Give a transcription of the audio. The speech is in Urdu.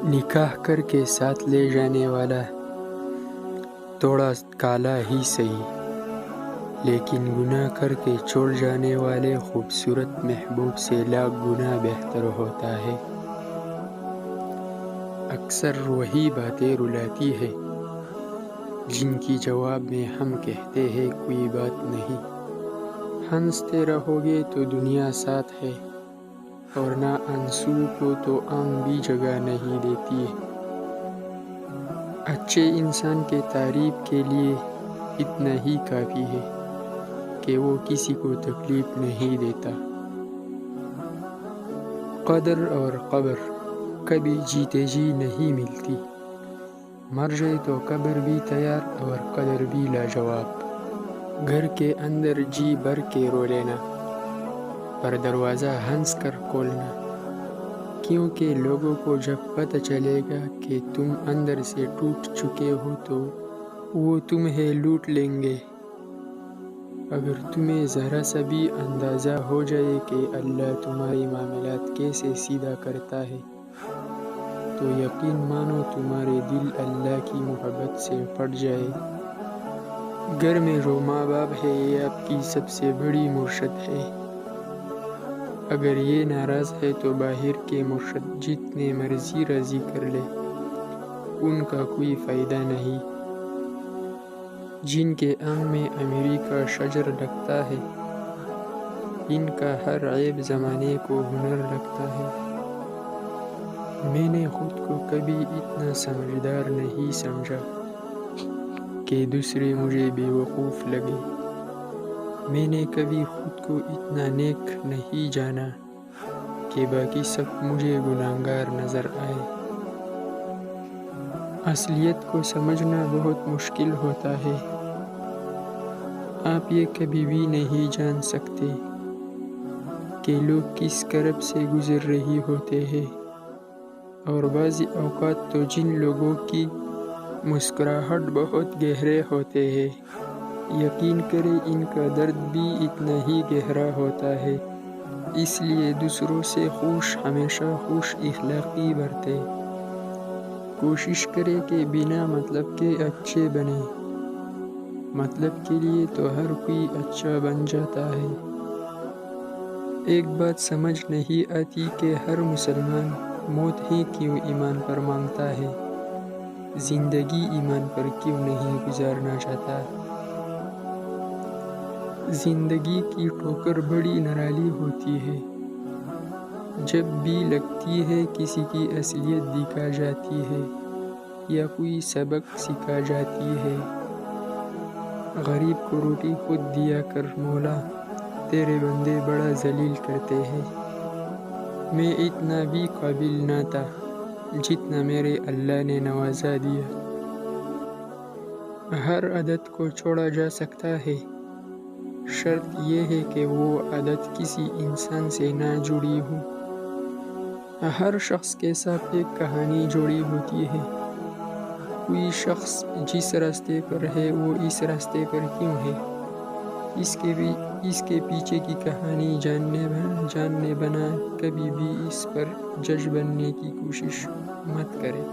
نکاح کر کے ساتھ لے جانے والا تھوڑا کالا ہی صحیح، لیکن گناہ کر کے چھوڑ جانے والے خوبصورت محبوب سے لاکھ گنا بہتر ہوتا ہے۔ اکثر وہی باتیں رلاتی ہے جن کی جواب میں ہم کہتے ہیں کوئی بات نہیں، ہنستے رہو گے تو دنیا ساتھ ہے، اور نہ آنسو کو تو آنکھ بھی جگہ نہیں دیتی ہے۔ اچھے انسان کے تعریف کے لیے اتنا ہی کافی ہے کہ وہ کسی کو تکلیف نہیں دیتا۔ قدر اور قبر کبھی جیتے جی نہیں ملتی، مر جائے تو قبر بھی تیار اور قدر بھی لاجواب۔ گھر کے اندر جی بھر کے رو لینا، پر دروازہ ہنس کر کھولنا، کیونکہ لوگوں کو جب پتہ چلے گا کہ تم اندر سے ٹوٹ چکے ہو تو وہ تمہیں لوٹ لیں گے۔ اگر تمہیں ذرا سا بھی اندازہ ہو جائے کہ اللہ تمہارے معاملات کیسے سیدھا کرتا ہے، تو یقین مانو تمہارے دل اللہ کی محبت سے پھٹ جائے۔ گھر میں جو ماں باپ ہے یہ آپ کی سب سے بڑی مرشد ہے۔ اگر یہ ناراض ہے تو باہر کے مرشد جتنے مرضی راضی کر لے، ان کا کوئی فائدہ نہیں۔ جن کے آنگن میں امیری کا شجر لگتا ہے، ان کا ہر عیب زمانے کو ہنر لگتا ہے۔ میں نے خود کو کبھی اتنا سمجھدار نہیں سمجھا کہ دوسرے مجھے بے وقوف لگے۔ میں نے کبھی خود کو اتنا نیک نہیں جانا کہ باقی سب مجھے گنہگار نظر آئے۔ اصلیت کو سمجھنا بہت مشکل ہوتا ہے۔ آپ یہ کبھی بھی نہیں جان سکتے کہ لوگ کس کرب سے گزر رہے ہوتے ہیں، اور بعض اوقات تو جن لوگوں کی مسکراہٹ بہت گہرے ہوتے ہیں، یقین کریں ان کا درد بھی اتنا ہی گہرا ہوتا ہے۔ اس لیے دوسروں سے ہمیشہ خوش اخلاقی برتیں۔ کوشش کریں کہ بنا مطلب کے اچھے بنیں۔ مطلب کے لیے تو ہر کوئی اچھا بن جاتا ہے۔ ایک بات سمجھ نہیں آتی کہ ہر مسلمان موت ہی کیوں ایمان پر مانگتا ہے، زندگی ایمان پر کیوں نہیں گزارنا چاہتا۔ زندگی کی ٹھوکر بڑی نرالی ہوتی ہے، جب بھی لگتی ہے کسی کی اصلیت دکھا جاتی ہے یا کوئی سبق سکھا جاتی ہے۔ غریب کو روٹی خود دیا کر مولا، تیرے بندے بڑا ذلیل کرتے ہیں۔ میں اتنا بھی قابل نہ تھا جتنا میرے اللہ نے نوازا دیا۔ ہر عادت کو چھوڑا جا سکتا ہے، شرط یہ ہے کہ وہ عادت کسی انسان سے نہ جڑی ہو۔ ہر شخص کے ساتھ ایک کہانی جڑی ہوتی ہے۔ کوئی شخص جس راستے پر ہے وہ اس راستے پر کیوں ہے، اس کے پیچھے کی کہانی جاننے بنا کبھی بھی اس پر جج بننے کی کوشش مت کرے۔